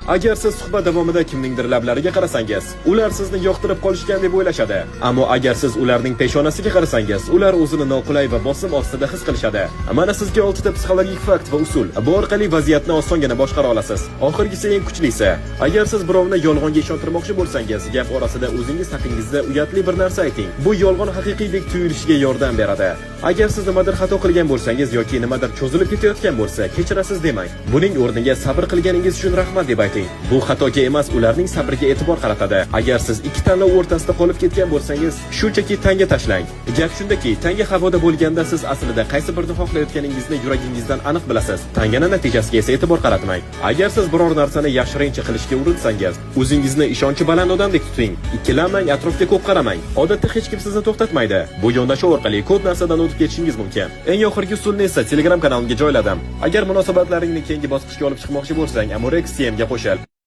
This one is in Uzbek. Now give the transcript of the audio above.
Agar siz suhbat davomida kimningdir lablariga qarasangiz, ular sizni yoqtirib qolishgan deb o'ylashadi. Ammo agar siz ularning peshonasiga qarasangiz, ular o'zini noqulay va bosim ostida his qilishadi. Mana sizga 6 ta psixologik fakt va usul. Bu orqali vaziyatni osongina boshqara olasiz. Oxirgisi eng kuchlisi. Agar siz birovni yolg'onga ishontirmoqchi bo'lsangiz, gap orasida o'zingiz haqingizda uyatli bir narsa ayting. Bu yolg'on haqiqiydek tuyulishiga yordam beradi. Agar siz nimadir xato qilgan bo'lsangiz yoki nimadir cho'zilib ketayotgan bo'lsa, kechirasiz demang. Buning o'rniga sabr qilganingiz uchun rahmat deb ayting. Bu xatoga emas, ularning sabriga e'tibor qaratadi. Agar siz ikki tanlov o'rtasida qolib ketgan bo'lsangiz, shunchaki tanga tashlang. Gap shundaki, tanga havoda bo'lganda siz aslida qaysi birini xohlayotganingizni yuragingizdan aniq bilasiz. Tangani natijasiga esa e'tibor qaratmang. Agar siz biror narsani yashirincha qilishga urinsangiz, o'zingizni ishonchi baland odamdek tuting. Ikkilanmang, atrofga ko'p qaramang. Odatda hech kim sizni to'xtatmaydi. Bu yondashuv orqali ko'p narsadan o'tib ketishingiz mumkin. Eng oxirgi usulni esa Telegram kanalimga joyladim. Agar munosabatlaringni keyingi bosqichga olib chiqmoqchi bo'lsang, Amorex CMga qo'shil.